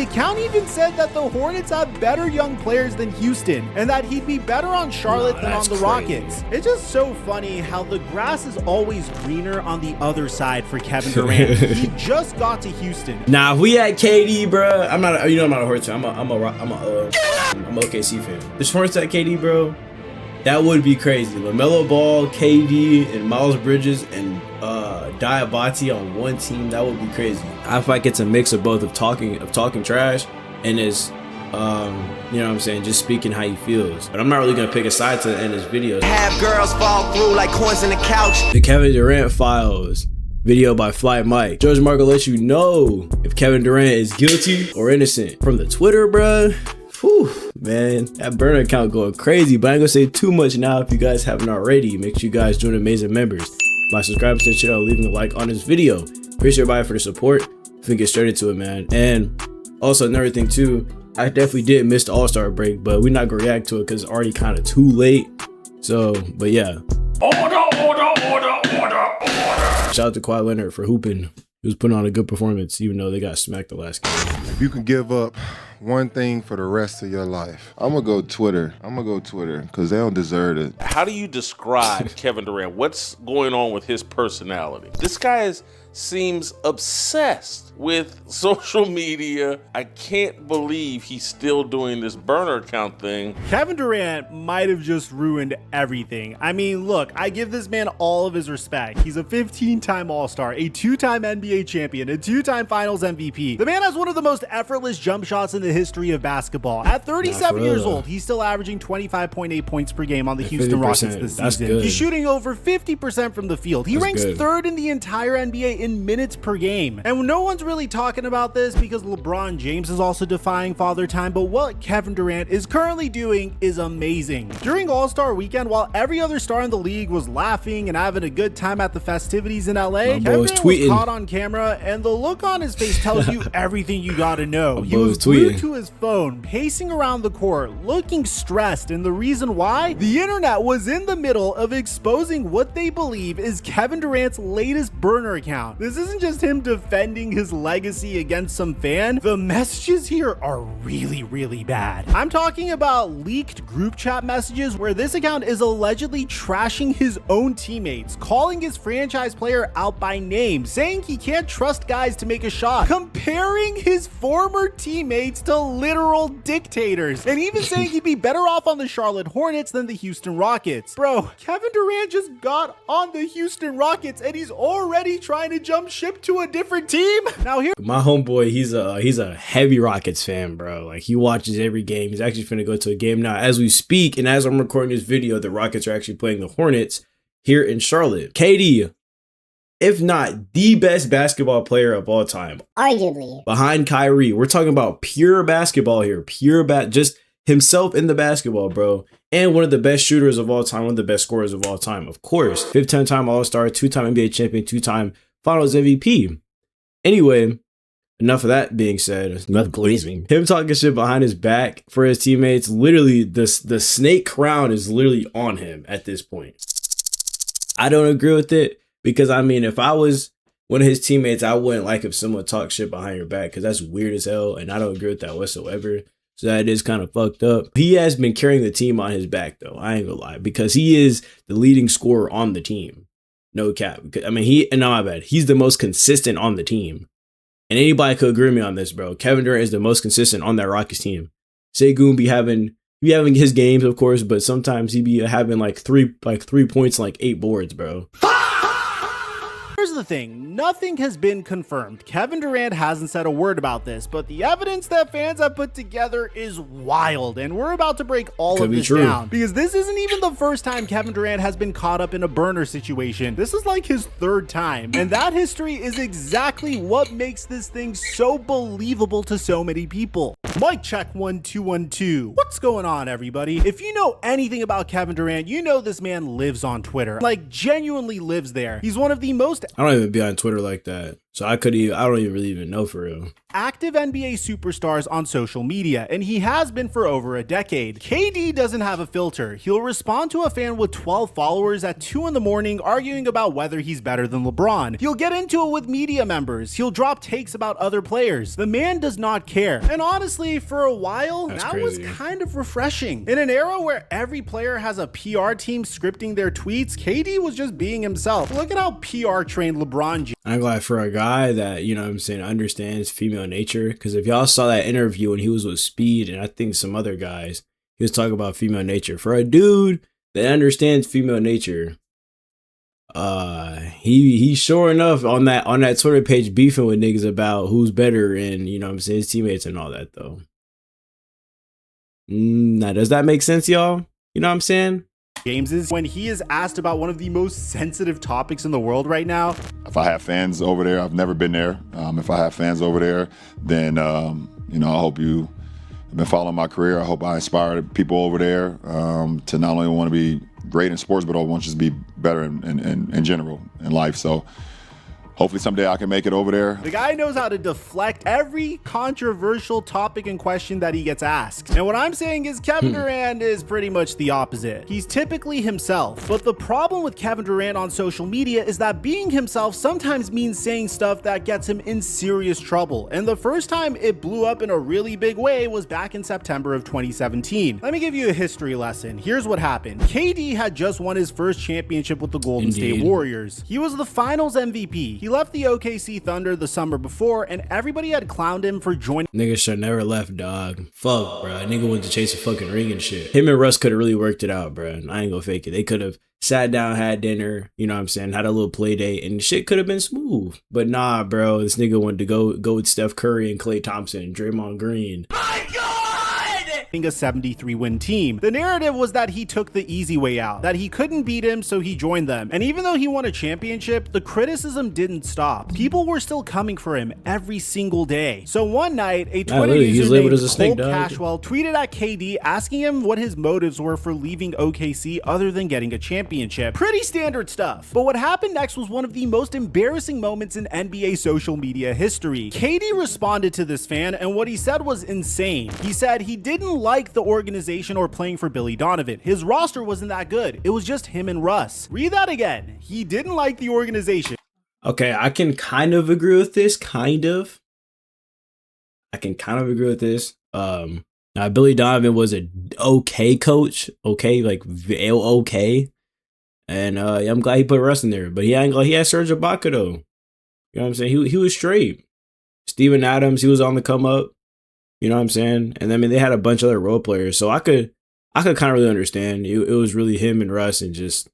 The account even said that the Hornets have better young players than Houston, and that he'd be better on Charlotte than on the Rockets. It's just so funny how the grass is always greener on the other side for Kevin Durant. He just got to Houston. Nah, if we had KD, bro. I'm not a Hornets fan. I'm a OKC fan. This Hornets at KD, bro. That would be crazy. LaMelo Ball, KD, and Miles Bridges and Diabate on one team. That would be crazy. I feel like it's a mix of both of talking trash and is you know what I'm saying, just speaking how he feels. But I'm not really gonna pick a side to end this video. Have girls fall through like coins in the couch. The Kevin Durant Files. Video by Flight Mike. George Marco lets you know if Kevin Durant is guilty or innocent. From the Twitter, bruh. Whew, man, that burner account going crazy, but I ain't gonna say too much now. If you guys haven't already, make sure you guys join MarMazin members by subscribing to the channel, leaving a like on this video. Appreciate everybody for the support. If we get straight into it, man. And also another thing too, I definitely did miss the All-Star break, but we're not gonna react to it because it's already kind of too late. So, but yeah. Order. Shout out to Kawhi Leonard for hooping. He was putting on a good performance, even though they got smacked the last game. If you can give up one thing for the rest of your life, I'm gonna go Twitter. Because they don't deserve it. How do you describe Kevin Durant? What's going on with his personality? This guy seems obsessed with social media. I can't believe he's still doing this burner account thing. Kevin Durant might have just ruined everything. I mean, look, I give this man all of his respect. He's a 15-time All-Star, a 2-time NBA champion, a 2-time Finals MVP. The man has one of the most effortless jump shots in the history of basketball. At 37 years old, he's still averaging 25.8 points per game on the Houston Rockets this season. Good. He's shooting over 50% from the field. He ranks third in the entire NBA in minutes per game. And no one's really talking about this because LeBron James is also defying father time, but what Kevin Durant is currently doing is amazing. During All-Star weekend, while every other star in the league was laughing and having a good time at the festivities in LA, Kevin Durant was caught on camera, and the look on his face tells you everything you gotta know. He was glued to his phone, pacing around the court, looking stressed, and the reason why? The internet was in the middle of exposing what they believe is Kevin Durant's latest burner account. This isn't just him defending his legacy against some fan. The messages here are really, really bad. I'm talking about leaked group chat messages where this account is allegedly trashing his own teammates, calling his franchise player out by name, saying he can't trust guys to make a shot, comparing his former teammates to literal dictators, and even saying he'd be better off on the Charlotte Hornets than the Houston Rockets. Bro, Kevin Durant just got on the Houston Rockets and he's already trying to jump ship to a different team. Now here, my homeboy, he's a heavy Rockets fan, bro. Like, he watches every game. He's actually finna go to a game now as we speak, and as I'm recording this video, the Rockets are actually playing the Hornets here in Charlotte. KD, if not the best basketball player of all time, arguably behind Kyrie. We're talking about pure basketball here, just himself in the basketball, bro. And one of the best shooters of all time, one of the best scorers of all time, of course. 15-time All-Star, 2-time NBA champion, 2-time Finals MVP. Anyway, enough of that being said. Enough glazing. Him talking shit behind his back for his teammates. Literally, the snake crown is literally on him at this point. I don't agree with it because, I mean, if I was one of his teammates, I wouldn't like if someone talks shit behind your back because that's weird as hell, and I don't agree with that whatsoever. So that is kind of fucked up. He has been carrying the team on his back, though. I ain't gonna lie, because he is the leading scorer on the team. No cap. I mean, no, my bad. He's the most consistent on the team. And anybody could agree with me on this, bro. Kevin Durant is the most consistent on that Rockets team. Segun be having his games, of course, but sometimes he be having like three points, like 8 boards, bro. Here's the thing, nothing has been confirmed. Kevin Durant hasn't said a word about this, but the evidence that fans have put together is wild, and we're about to break all of this down. Because this isn't even the first time Kevin Durant has been caught up in a burner situation. This is like his 3rd time, and that history is exactly what makes this thing so believable to so many people. Mic check 1 2 1 2. What's going on, everybody? If you know anything about Kevin Durant, you know this man lives on Twitter. Like, genuinely lives there. He's one of the most... I don't even be on Twitter like that. So I don't even really even know for real. Active NBA superstars on social media, and he has been for over a decade. KD doesn't have a filter. He'll respond to a fan with 12 followers at 2 in the morning arguing about whether he's better than LeBron. He'll get into it with media members. He'll drop takes about other players. The man does not care. And honestly, for a while, that was kind of refreshing. In an era where every player has a PR team scripting their tweets, KD was just being himself. Look at how PR trained LeBron James. I'm glad for a guy that, you know what I'm saying, understands female nature. Because if y'all saw that interview when he was with Speed and I think some other guys, he was talking about female nature. For a dude that understands female nature, he sure enough on that Twitter page beefing with niggas about who's better and, you know what I'm saying, his teammates and all that though. Now, does that make sense, y'all? You know what I'm saying? James's when he is asked about one of the most sensitive topics in the world right now. If I have fans over there, I've never been there. If I have fans over there, then you know, I hope you have been following my career. I hope I inspire people over there to not only want to be great in sports, but I want you to be better in general in life. So hopefully someday I can make it over there. The guy knows how to deflect every controversial topic and question that he gets asked. And what I'm saying is Kevin Durant is pretty much the opposite. He's typically himself. But the problem with Kevin Durant on social media is that being himself sometimes means saying stuff that gets him in serious trouble. And the first time it blew up in a really big way was back in September of 2017. Let me give you a history lesson. Here's what happened. KD had just won his first championship with the Golden State Warriors. He was the finals MVP. He left the OKC Thunder the summer before, and everybody had clowned him for joining. Nigga should never left, dog. Fuck, bro. Nigga went to chase a fucking ring and shit. Him and Russ could have really worked it out, bro. I ain't gonna fake it. They could have sat down, had dinner, you know what I'm saying, had a little play date, and shit could have been smooth. But nah, bro. This nigga wanted to go with Steph Curry and Klay Thompson and Draymond Green. My God! A 73-win team. The narrative was that he took the easy way out, that he couldn't beat him, so he joined them. And even though he won a championship, the criticism didn't stop. People were still coming for him every single day. So one night, a Twitter user named Cole Cashwell tweeted at KD asking him what his motives were for leaving OKC other than getting a championship. Pretty standard stuff. But what happened next was one of the most embarrassing moments in NBA social media history. KD responded to this fan, and what he said was insane. He said he didn't like the organization or playing for Billy Donovan. His roster wasn't that good. It was just him and Russ. Read that again. He didn't like the organization. Okay, I can kind of agree with this. I can kind of agree with this. Now Billy Donovan was a okay coach. Okay, like okay. And I'm glad he put Russ in there. But he had Serge Ibaka though. You know what I'm saying? He was straight. Steven Adams, he was on the come up. You know what I'm saying? And I mean, they had a bunch of other role players. So I could kind of really understand. It was really him and Russ and just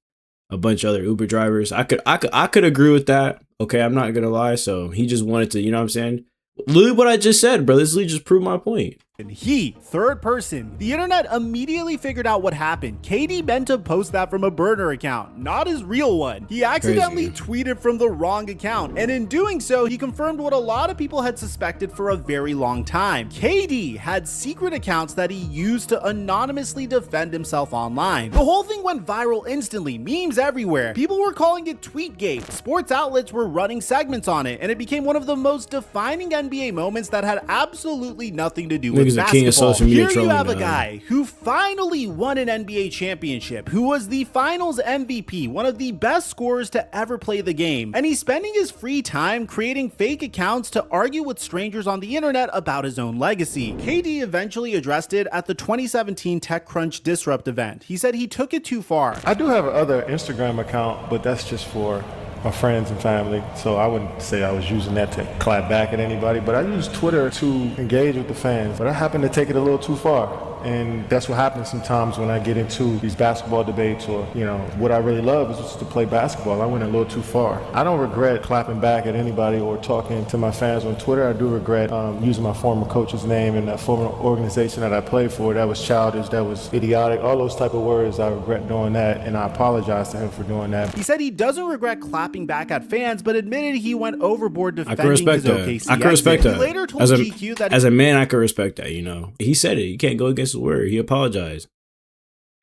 a bunch of other Uber drivers. I could agree with that. Okay, I'm not going to lie. So he just wanted to, you know what I'm saying? Literally what I just said, bro. This literally just proved my point. And he, third person. The internet immediately figured out what happened. KD meant to post that from a burner account, not his real one. He accidentally tweeted from the wrong account, and in doing so, he confirmed what a lot of people had suspected for a very long time. KD had secret accounts that he used to anonymously defend himself online. The whole thing went viral instantly, memes everywhere. People were calling it Tweetgate. Sports outlets were running segments on it, and it became one of the most defining NBA moments that had absolutely nothing to do with basketball. Here you have a guy who finally won an NBA championship, who was the finals MVP, one of the best scorers to ever play the game, and he's spending his free time creating fake accounts to argue with strangers on the internet about his own legacy. KD eventually addressed it at the 2017 TechCrunch Disrupt event. He said he took it too far. I do have another Instagram account, but that's just for my friends and family, so I wouldn't say I was using that to clap back at anybody, but I use Twitter to engage with the fans, but I happen to take it a little too far. And that's what happens sometimes when I get into these basketball debates, or, you know, what I really love is just to play basketball. I went a little too far. I don't regret clapping back at anybody or talking to my fans on Twitter. I do regret using my former coach's name and that former organization that I played for. That was childish, that was idiotic, all those type of words. I regret doing that, and I apologize to him for doing that. He said he doesn't regret clapping back at fans, but admitted he went overboard defending his OKC. I can respect that. He later told GQ that as a man, I can respect that, you know. He said it. You can't go against his word. He apologized.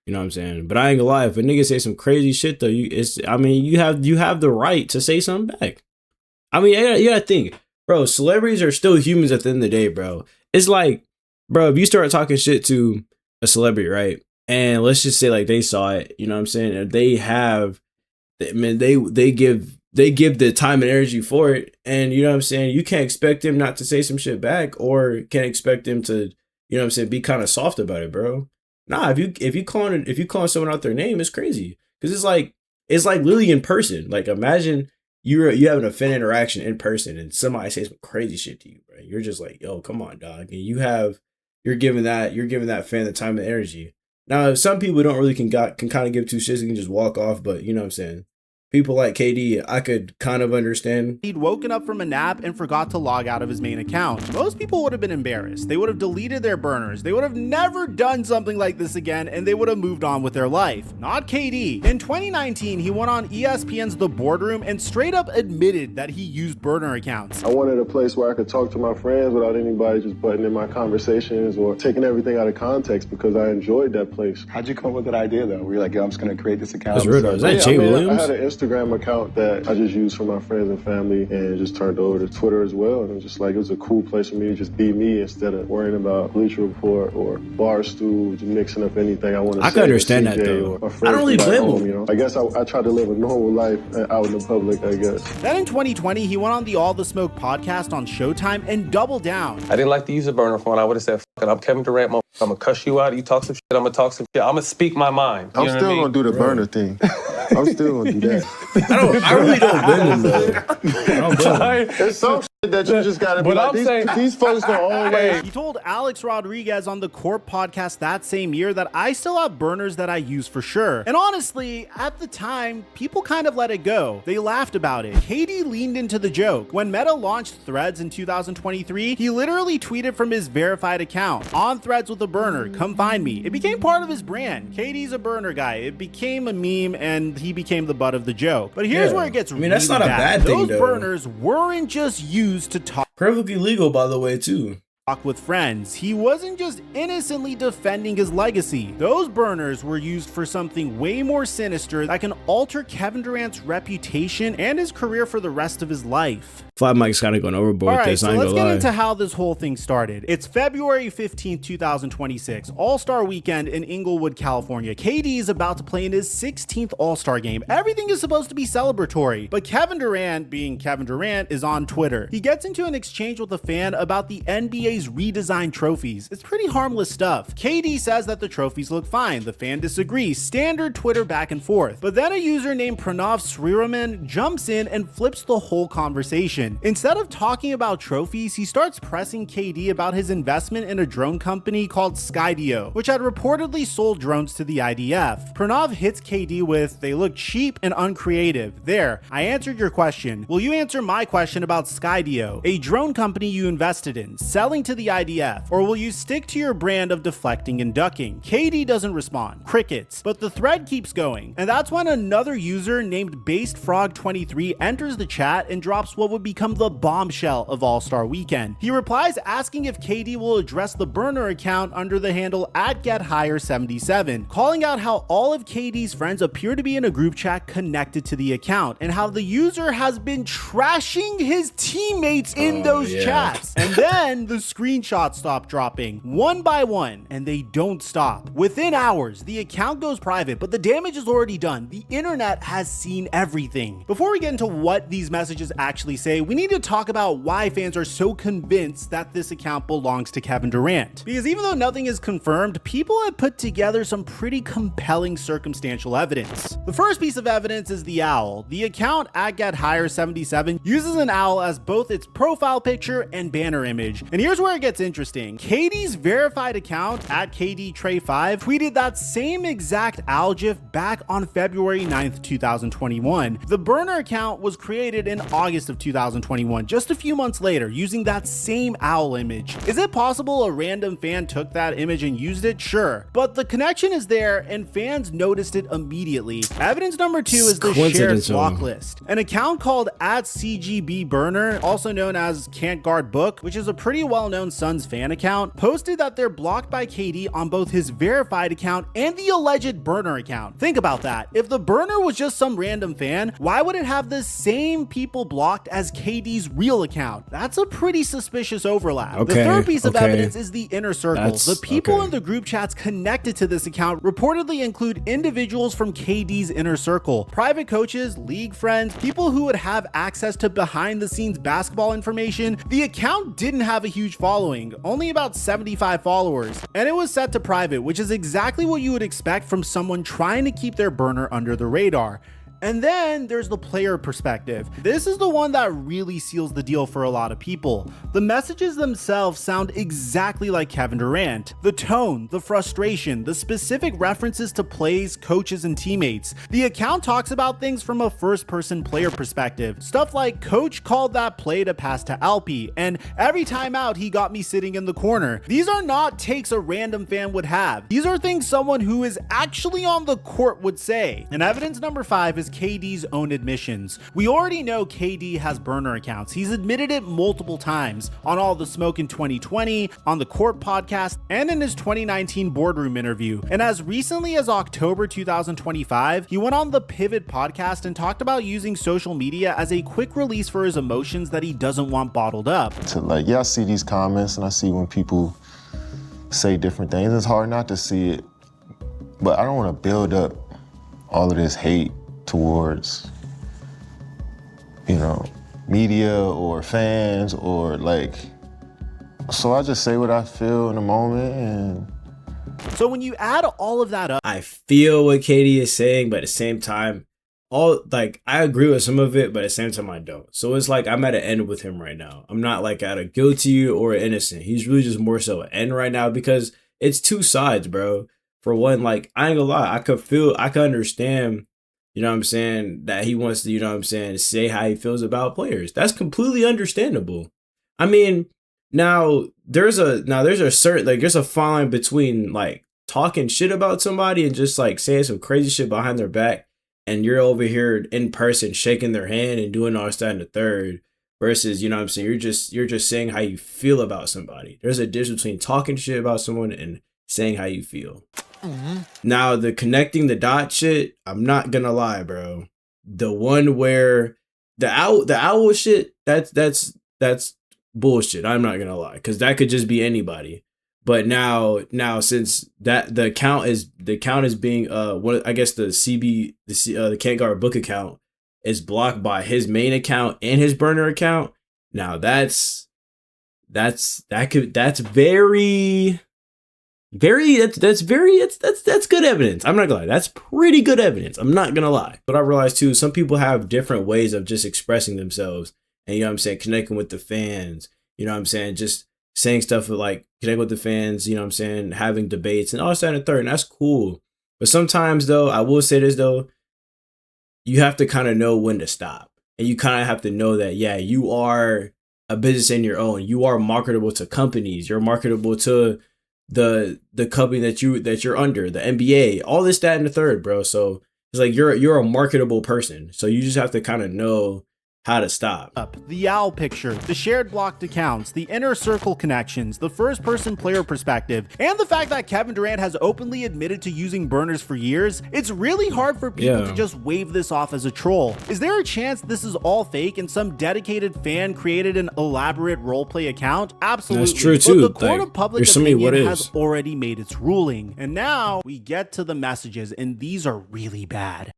You know what I'm saying? But I ain't gonna lie, if a nigga say some crazy shit though, you have the right to say something back. I mean, you gotta think, bro, celebrities are still humans at the end of the day, bro. It's like, bro, if you start talking shit to a celebrity, right? And let's just say like they saw it, you know what I'm saying? And they have, I mean, they give the time and energy for it. And you know what I'm saying? You can't expect them not to say some shit back, or can't expect them to, you know what I'm saying, be kind of soft about it, bro. Nah, if you calling someone out their name, it's crazy. Cause it's like literally in person. Like imagine you have an fan interaction in person and somebody says some crazy shit to you, bro. You're just like, yo, come on, dog. And you're giving that fan the time and energy. Now, some people don't really can kind of give two shits and can just walk off, but you know what I'm saying? People like KD, I could kind of understand. He'd woken up from a nap and forgot to log out of his main account. Most people would have been embarrassed. They would have deleted their burners. They would have never done something like this again, and they would have moved on with their life. Not KD. In 2019, he went on ESPN's The Boardroom and straight up admitted that he used burner accounts. I wanted a place where I could talk to my friends without anybody just butting in my conversations or taking everything out of context, because I enjoyed that place. How'd you come up with that idea, though? Were you like, yo, I'm just going to create this account? That's weird. Is that Jay Williams? I had an Instagram account that I just used for my friends and family and just turned over to Twitter as well. And it was just like, it was a cool place for me to just be me instead of worrying about Bleacher Report or Barstool, just mixing up anything I want to say. I can understand that though. I don't really blame him. You know? I guess I tried to live a normal life out in the public, I guess. Then in 2020, he went on the All the Smoke podcast on Showtime and doubled down. I didn't like to use a burner phone. I would have said, fuck it, I'm Kevin Durant, I'm gonna cuss you out. You talk some shit, I'm gonna talk some shit. I'm gonna speak my mind. I'm still gonna do the burner thing. I'm still gonna do that. I really don't blame him though. I don't blame him. There's some shit that you just gotta be But like, I'm saying, these folks don't always. He told Alex Rodriguez on the Corp podcast that same year that I still have burners that I use for sure. And honestly, at the time, people kind of let it go. They laughed about it. KD leaned into the joke. When Meta launched Threads in 2023, he literally tweeted from his verified account, "On Threads with a burner, come find me." It became part of his brand. KD's a burner guy. It became a meme and he became the butt of the joke. But here's where it gets really that's not a bad thing, Those though. burners weren't just used to talk Perfectly legal, by the way, too. with friends. He wasn't just innocently defending his legacy. Those burners were used for something way more sinister that can alter Kevin Durant's reputation and his career for the rest of his life. Flat Mike's kind of going overboard with Alright, this. so I ain't let's gonna get lie. into how this whole thing started. It's February 15th, 2026, All-Star Weekend in Inglewood, California. KD is about to play in his 16th All-Star game. Everything is supposed to be celebratory, but Kevin Durant, being Kevin Durant, is on Twitter. He gets into an exchange with a fan about the NBA's redesigned trophies. It's pretty harmless stuff. KD says that the trophies look fine. The fan disagrees. Standard Twitter back and forth. But then a user named Pranav Sriraman jumps in and flips the whole conversation. Instead of talking about trophies, he starts pressing KD about his investment in a drone company called Skydio, which had reportedly sold drones to the IDF. Pranav hits KD with, "They look cheap and uncreative. There, I answered your question. Will you answer my question about Skydio, a drone company you invested in, selling to the IDF, or will you stick to your brand of deflecting and ducking?" KD doesn't respond. Crickets. But the thread keeps going. And that's when another user named BasedFrog23 enters the chat and drops what would become the bombshell of All-Star Weekend. He replies asking if KD will address the burner account under the handle @GetHigher77, calling out how all of KD's friends appear to be in a group chat connected to the account, and how the user has been trashing his teammates in those chats. And then the screenshots stop dropping one by one, and they don't stop. Within hours, the account goes private, but the damage is already done. The internet has seen everything. Before we get into what these messages actually say, we need to talk about why fans are so convinced that this account belongs to Kevin Durant. Because even though nothing is confirmed, people have put together some pretty compelling circumstantial evidence. The first piece of evidence is the owl. The account @GetHigher77 uses an owl as both its profile picture and banner image. And here's where it gets interesting. KD's verified account @KDTray5 tweeted that same exact owl gif back on February 9th, 2021. The burner account was created in August of 2021, just a few months later, using that same owl image. Is it possible a random fan took that image and used it? Sure. But the connection is there and fans noticed it immediately. Evidence number 2 is the shared block list. An account called @CGBBurner, also known as Can't Guard Book, which is a pretty well-known well-known Suns fan account, posted that they're blocked by KD on both his verified account and the alleged burner account. Think about that. If the burner was just some random fan, why would it have the same people blocked as KD's real account? That's a pretty suspicious overlap. The third piece of evidence is the inner circle. The people in the group chats connected to this account reportedly include individuals from KD's inner circle, private coaches, league friends, people who would have access to behind the scenes basketball information. The account didn't have a huge following, only about 75 followers, and it was set to private, which is exactly what you would expect from someone trying to keep their burner under the radar. And then there's the player perspective. This is the one that really seals the deal for a lot of people. The messages themselves sound exactly like Kevin Durant. The tone, the frustration, the specific references to plays, coaches, and teammates. The account talks about things from a first-person player perspective. Stuff like, coach called that play to pass to Alpi, and every time out he got me sitting in the corner. These are not takes a random fan would have. These are things someone who is actually on the court would say. And evidence number 5 is KD's own admissions. We already know KD has burner accounts. He's admitted it multiple times on All the Smoke in 2020, on the Court podcast, and in his 2019 boardroom interview. And as recently as October 2025, he went on the Pivot podcast and talked about using social media as a quick release for his emotions that he doesn't want bottled up. I see these comments and I see when people say different things. It's hard not to see it, but I don't want to build up all of this hate towards, media or fans or so I just say what I feel in the moment. And so when you add all of that up, I feel what KD is saying, but at the same time, I agree with some of it, but at the same time I don't. So it's like I'm at an end with him right now. I'm not at a guilty or innocent. He's really just more so an end right now because it's two sides, bro. For one, I ain't gonna lie, I could understand, that he wants to, say how he feels about players. That's completely understandable. I mean, there's a fine line between talking shit about somebody and just saying some crazy shit behind their back, and you're over here in person shaking their hand and doing all that and the third, versus, you're just saying how you feel about somebody. There's a difference between talking shit about someone and saying how you feel. Now, the connecting the dot shit, I'm not gonna lie, bro. The one where the owl shit, that's bullshit. I'm not gonna lie, because that could just be anybody. But now since that the account is being the Can't Guard Book account is blocked by his main account and his burner account. Now that's good evidence. I'm not gonna lie. That's pretty good evidence. I'm not gonna lie. But I realized too, some people have different ways of just expressing themselves and, connecting with the fans, just saying stuff like connect with the fans, having debates and all that and the third. And that's cool. But sometimes though, I will say this though, you have to kind of know when to stop. And you kind of have to know that, yeah, you are a business in your own. You are marketable to companies. You're marketable to the company that you're under, the NBA, all this, that, and the third, bro. So it's you're a marketable person. So you just have to kind of know how to stop. The owl picture, the shared blocked accounts, the inner circle connections, the first person player perspective, and the fact that Kevin Durant has openly admitted to using burners for years, it's really hard for people to just wave this off as a troll. Is there a chance this is all fake and some dedicated fan created an elaborate roleplay account? Absolutely. That's true too. But the court of public opinion has already made its ruling. And now we get to the messages, and these are really bad.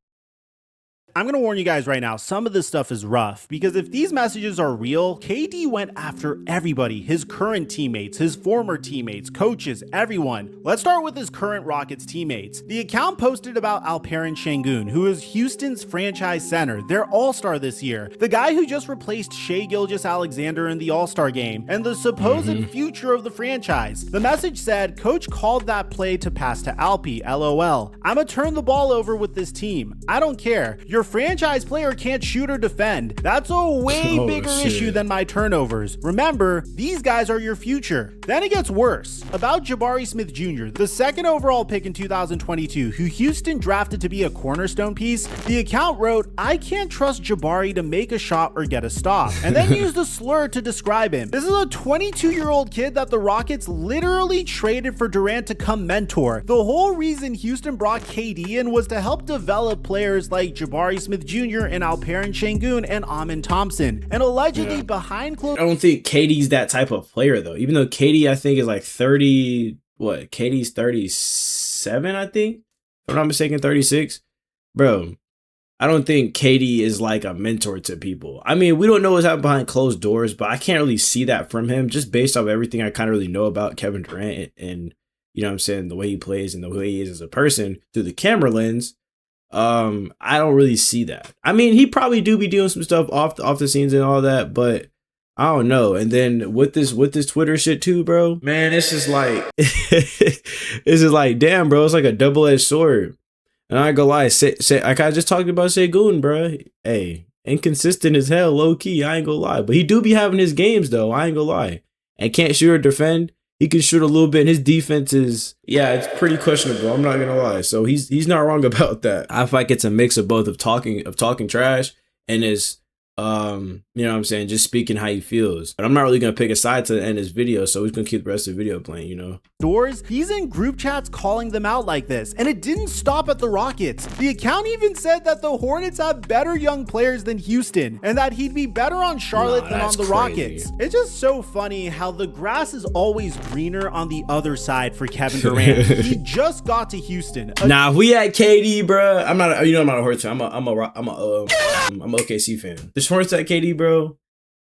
I'm going to warn you guys right now, some of this stuff is rough, because if these messages are real, KD went after everybody, his current teammates, his former teammates, coaches, everyone. Let's start with his current Rockets teammates. The account posted about Alperen Şengün, who is Houston's franchise center, their all-star this year, the guy who just replaced Shai Gilgeous-Alexander in the all-star game, and the supposed future of the franchise. The message said, "Coach called that play to pass to Alpi, LOL. I'ma turn the ball over with this team. I don't care. Your franchise player can't shoot or defend. That's a way bigger issue than my turnovers. Remember, these guys are your future. Then it gets worse. About Jabari Smith Jr., the second overall pick in 2022, who Houston drafted to be a cornerstone piece, the account wrote, "I can't trust Jabari to make a shot or get a stop," and then used a slur to describe him. This is a 22-year-old kid that the Rockets literally traded for Durant to come mentor. The whole reason Houston brought KD in was to help develop players like Jabari Smith Jr. and Alperen Şengün and Amin Thompson. And allegedly behind closed... I don't think KD's that type of player though. Even though KD I think is like 30, KD's 37, I think. If I'm not mistaken, 36. Bro, I don't think KD is like a mentor to people. I mean, we don't know what's happening behind closed doors, but I can't really see that from him just based off everything I kind of really know about Kevin Durant and you know what I'm saying, the way he plays and the way he is as a person through the camera lens. I don't really see that. I mean, he probably do be doing some stuff off the scenes and all that, but I don't know. And then with this Twitter shit too, bro, man, it's just like, it's just like, damn, bro, it's like a double-edged sword. And I ain't gonna lie, like I just talked about Şengün, bro. Hey, inconsistent as hell, low key. I ain't gonna lie, but he do be having his games though. I ain't gonna lie, and can't shoot or defend. He can shoot a little bit. And his defense is, yeah, it's pretty questionable. I'm not gonna lie. So he's not wrong about that. I feel like it's a mix of both of talking trash and his you know what I'm saying, just speaking how he feels. But I'm not really gonna pick a side to end his video, so we're gonna keep the rest of the video playing, you know. Doors, he's in group chats calling them out like this, and it didn't stop at the Rockets. The account even said that the Hornets have better young players than Houston, and that he'd be better on Charlotte than on the Rockets. It's just so funny how the grass is always greener on the other side for Kevin Durant. He just got to Houston. Nah, we at KD, bro. I'm not a Hornets fan. I'm a OKC fan. The Hornets at KD, bro.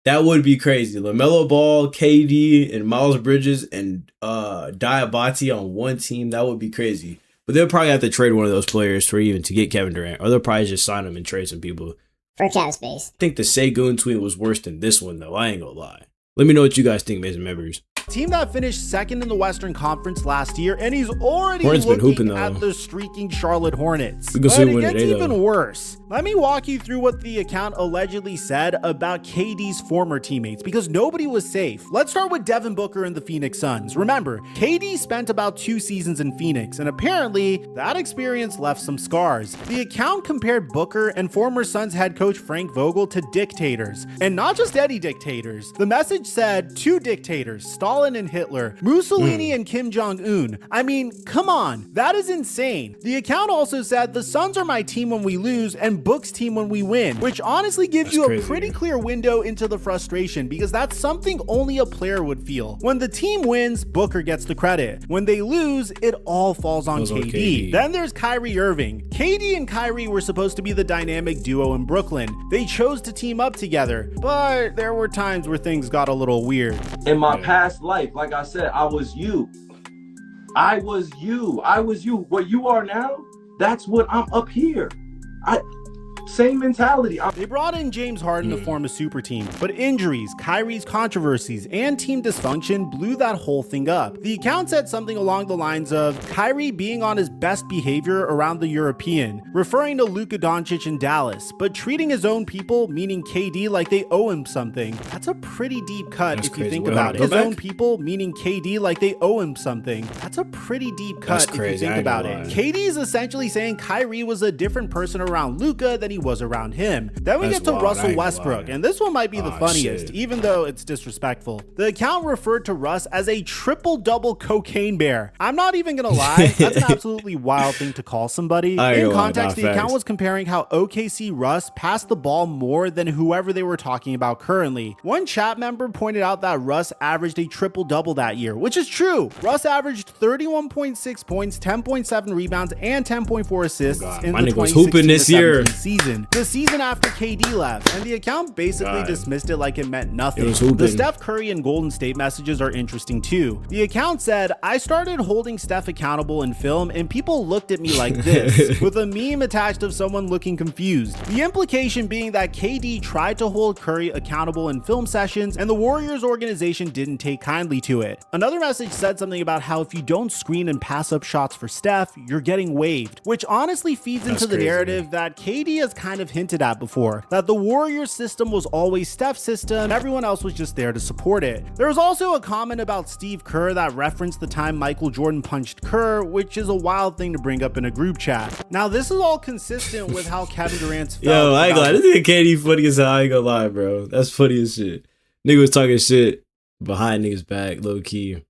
That would be crazy. LaMelo Ball, KD, and Miles Bridges and Diabate on one team. That would be crazy. But they'll probably have to trade one of those players to get Kevin Durant. Or they'll probably just sign him and trade some people. For cap space. I think the Şengün tweet was worse than this one, though. I ain't gonna lie. Let me know what you guys think, Mazin members. Team that finished second in the Western Conference last year, and he's already looking at the streaking Charlotte Hornets. But it gets even worse. Let me walk you through what the account allegedly said about KD's former teammates, because nobody was safe. Let's start with Devin Booker and the Phoenix Suns. Remember, KD spent about 2 seasons in Phoenix, and apparently that experience left some scars. The account compared Booker and former Suns head coach Frank Vogel to dictators, and not just any dictators. The message said 2 dictators, Stalin and Hitler, Mussolini and Kim Jong-un. I mean, come on, that is insane. The account also said the Suns are my team when we lose and Book's team when we win, which honestly gives you a pretty clear window into the frustration, because that's something only a player would feel. When the team wins, Booker gets the credit. When they lose, it all falls on KD. Then there's Kyrie Irving. KD and Kyrie were supposed to be the dynamic duo in Brooklyn. They chose to team up together, but there were times where things got a little weird. In my past life, like I said, I was you. I was you. What you are now, that's what I'm up here. Same mentality. They brought in James Harden to form a super team, but injuries, Kyrie's controversies, and team dysfunction blew that whole thing up. The account said something along the lines of Kyrie being on his best behavior around the European, referring to Luka Doncic in Dallas, but treating his own people, meaning KD, like they owe him something. That's a pretty deep cut if you think about it. His own people, meaning KD, like they owe him something. That's a pretty deep cut if you think about it. KD is essentially saying Kyrie was a different person around Luka than he was around him. Then we get to Russell Westbrook, and this one might be the funniest, even though it's disrespectful. The account referred to Russ as a triple-double cocaine bear. I'm not even gonna lie, that's an absolutely wild thing to call somebody. In context, the account was comparing how OKC Russ passed the ball more than whoever they were talking about currently. One chat member pointed out that Russ averaged a triple-double that year, which is true. Russ averaged 31.6 points, 10.7 rebounds, and 10.4 assists in the 2016-17 season. The season after KD left, and the account basically dismissed it like it meant nothing. The Steph Curry and Golden State messages are interesting too. The account said, I started holding Steph accountable in film and people looked at me like this, with a meme attached of someone looking confused. The implication being that KD tried to hold Curry accountable in film sessions and the Warriors organization didn't take kindly to it. Another message said something about how if you don't screen and pass up shots for Steph, you're getting waived, which honestly feeds into the narrative that KD has kind of hinted at before, that the Warriors system was always Steph's system, everyone else was just there to support it. There was also a comment about Steve Kerr that referenced the time Michael Jordan punched Kerr, which is a wild thing to bring up in a group chat. Now, this is all consistent with how Kevin Durant's felt. Yo, I ain't gonna lie, this nigga KD funny as hell, I ain't gonna lie, bro. That's funny as shit. Nigga was talking shit behind niggas' back, low key.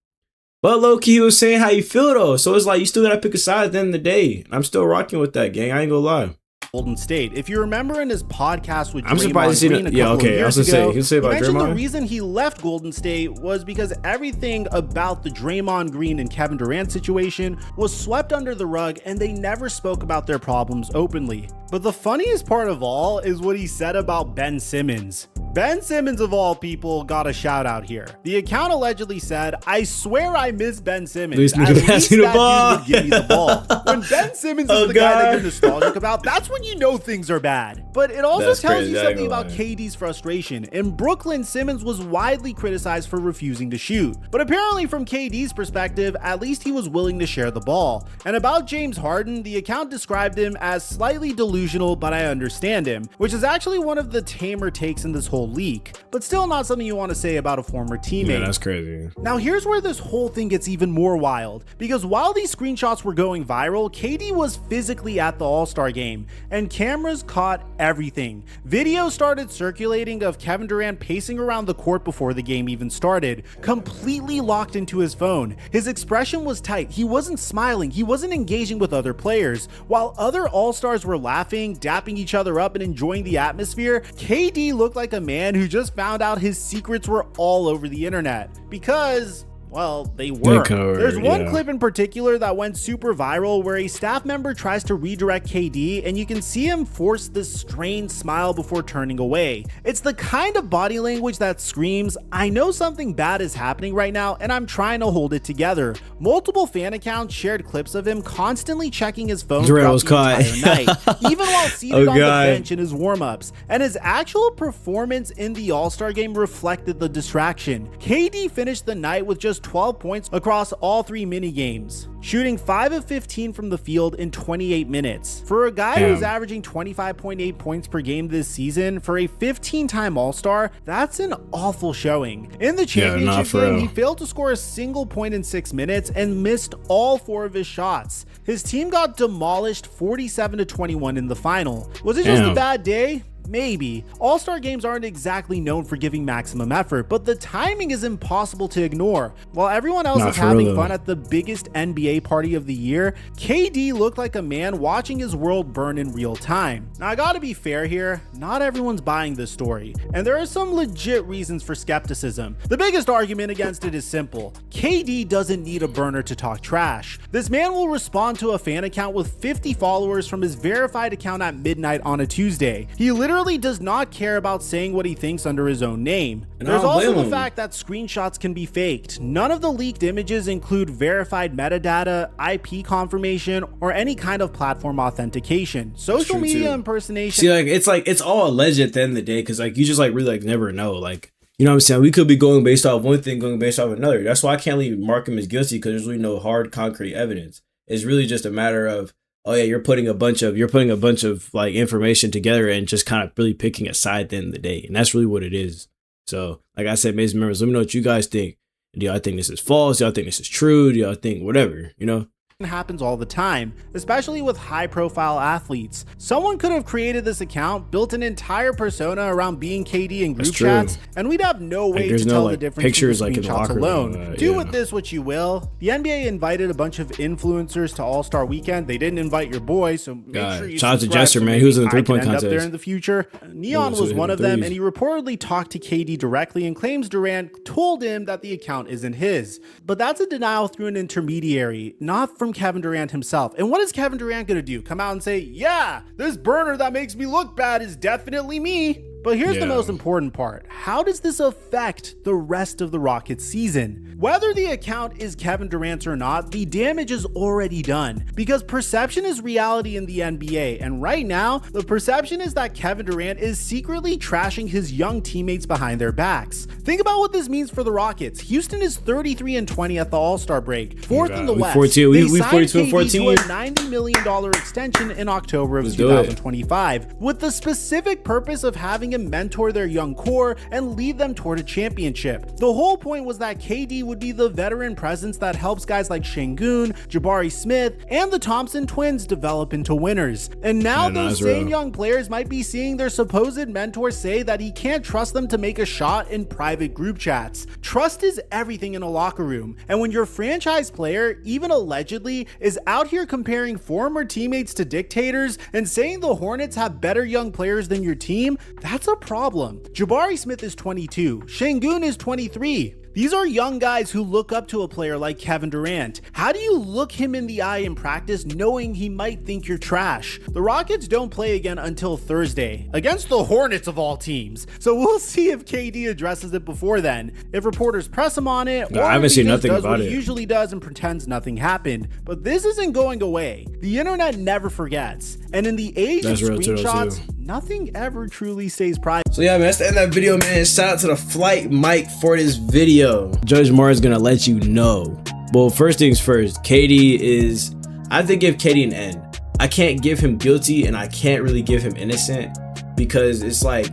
But low key, he was saying how you feel though. So it's like you still gotta pick a side at the end of the day. I'm still rocking with that, gang. I ain't gonna lie. Golden State. If you remember in his podcast with I'm surprised to see that. Yeah, okay. I was gonna say, you say about Draymond. The reason he left Golden State was because everything about the Draymond Green and Kevin Durant situation was swept under the rug, and they never spoke about their problems openly. But the funniest part of all is what he said about Ben Simmons. Ben Simmons, of all people, got a shout out here. The account allegedly said, "I swear I miss Ben Simmons. At least that dude would give me the ball." When Ben Simmons is the guy that you're nostalgic about, that's when you know things are bad. But it also tells you something about KD's frustration. In Brooklyn, Simmons was widely criticized for refusing to shoot. But apparently from KD's perspective, at least he was willing to share the ball. And about James Harden, the account described him as slightly delusional, but I understand him, which is actually one of the tamer takes in this whole leak, but still not something you want to say about a former teammate. Yeah, that's crazy. Now here's where this whole thing gets even more wild, because while these screenshots were going viral, KD was physically at the All-Star game, and cameras caught everything. Videos started circulating of Kevin Durant pacing around the court before the game even started, completely locked into his phone. His expression was tight, he wasn't smiling, he wasn't engaging with other players. While other All-Stars were laughing, dapping each other up, and enjoying the atmosphere, KD looked like a man who just found out his secrets were all over the internet. Because, well, they were. There's one clip in particular that went super viral where a staff member tries to redirect KD, and you can see him force this strained smile before turning away. It's the kind of body language that screams, "I know something bad is happening right now and I'm trying to hold it together." Multiple fan accounts shared clips of him constantly checking his phone throughout the entire night, even while seated on the bench in his warm-ups. And his actual performance in the All-Star game reflected the distraction. KD finished the night with just 12 points across all 3 mini games, shooting 5 of 15 from the field in 28 minutes. For a guy who's averaging 25.8 points per game this season, for a 15-time All-Star, that's an awful showing. In the championship game, he failed to score a single point in 6 minutes and missed all 4 of his shots. His team got demolished 47-21 in the final. Was it just a bad day? Maybe. All-Star games aren't exactly known for giving maximum effort, but the timing is impossible to ignore. While everyone else is having fun at the biggest NBA party of the year, KD looked like a man watching his world burn in real time. Now, I gotta be fair here, not everyone's buying this story, and there are some legit reasons for skepticism. The biggest argument against it is simple. KD doesn't need a burner to talk trash. This man will respond to a fan account with 50 followers from his verified account at midnight on a Tuesday. He literally does not care about saying what he thinks under his own name. There's also the fact that screenshots can be faked. None of the leaked images include verified metadata, IP confirmation, or any kind of platform authentication. Social media impersonation. See, it's all alleged at the end of the day, because you just really never know. You know what I'm saying? We could be going based off one thing, going based off another. That's why I can't really mark him as guilty, because there's really no hard, concrete evidence. It's really just a matter of, oh yeah, you're putting a bunch of information together and just kind of really picking a side at the end of the day. And that's really what it is. So like I said, MarMazin members, let me know what you guys think. Do y'all think this is false? Do y'all think this is true? Do y'all think whatever, you know? Happens all the time, especially with high-profile athletes. Someone could have created this account, built an entire persona around being KD in group chats, and we'd have no way to tell the difference pictures between screenshots alone. Do with this what you will. The NBA invited a bunch of influencers to All-Star Weekend. They didn't invite your boy, so make sure you shout out to Jester, man. He was in the 3-point contest up there in the future. Neon was one of them, and he reportedly talked to KD directly and claims Durant told him that the account isn't his. But that's a denial through an intermediary, not from Kevin Durant himself. And what is Kevin Durant gonna do? Come out and say, yeah, this burner that makes me look bad is definitely me? But here's the most important part. How does this affect the rest of the Rockets season? Whether the account is Kevin Durant's or not, the damage is already done, because perception is reality in the NBA, and right now, the perception is that Kevin Durant is secretly trashing his young teammates behind their backs. Think about what this means for the Rockets. Houston is 33-20 at the All-Star break, fourth in the West. 14. They we signed 42 and 14. KD to a $90 million extension in October of 2025, with the specific purpose of having him mentor their young core and lead them toward a championship. The whole point was that KD would be the veteran presence that helps guys like Şengün, Jabari Smith, and the Thompson twins develop into winners. And now those same young players might be seeing their supposed mentor say that he can't trust them to make a shot in private group chats. Trust is everything in a locker room, and when your franchise player, even allegedly, is out here comparing former teammates to dictators and saying the Hornets have better young players than your team, that's a problem. Jabari Smith is 22, Şengün is 23. These are young guys who look up to a player like Kevin Durant. How do you look him in the eye in practice knowing he might think you're trash? The Rockets don't play again until Thursday, against the Hornets of all teams. So we'll see if KD addresses it before then, if reporters press him on it, or I haven't seen nothing does about what it. he usually does and pretends nothing happened. But this isn't going away. The internet never forgets. And in the age of screenshots, nothing ever truly stays private. So yeah, man, that's the end of that video, man. Shout out to the flight mic for this video. Judge Mar is gonna let you know. Well, first things first, KD is, I have to give KD an N. I can't give him guilty and I can't really give him innocent, because it's like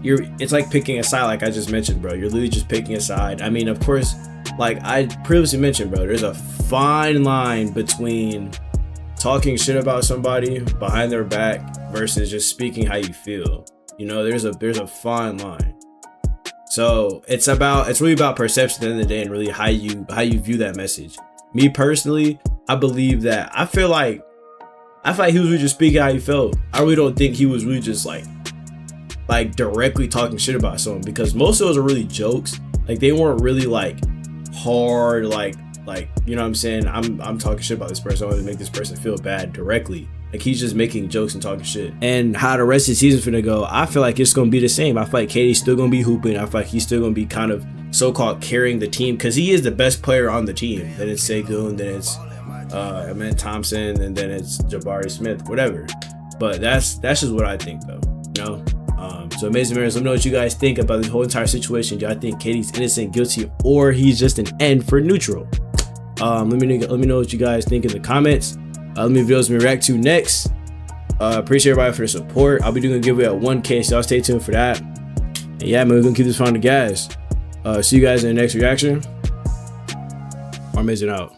it's like picking a side, like I just mentioned, bro. You're literally just picking a side. I mean, of course, like I previously mentioned, bro, there's a fine line between talking shit about somebody behind their back versus just speaking how you feel. You know, there's a fine line. So it's really about perception at the end of the day, and really how you view that message. Me personally, I believe that I feel like he was really just speaking how he felt. I really don't think he was really just like directly talking shit about someone, because most of those are really jokes. Like they weren't really like hard, like you know what I'm saying, I'm talking shit about this person, I want to make this person feel bad directly. Like he's just making jokes and talking shit. And how the rest of the season's gonna go, I feel like it's gonna be the same. I feel like KD's still gonna be hooping. I feel like he's still gonna be kind of so-called carrying the team, because he is the best player on the team. Then it's Şengün, then it's Amen Thompson, and then it's Jabari Smith, whatever. But that's just what I think, though. You know. So Amazing Mirrors, let me know what you guys think about this whole entire situation. Do I think KD's innocent, guilty, or he's just an N for neutral? Let me know what you guys think in the comments. Let me videos we react to next. Appreciate everybody for the support. I'll be doing a giveaway at 1K, so y'all stay tuned for that. And yeah, man, we're gonna keep this on the gas. See you guys in the next reaction. MarMazin out.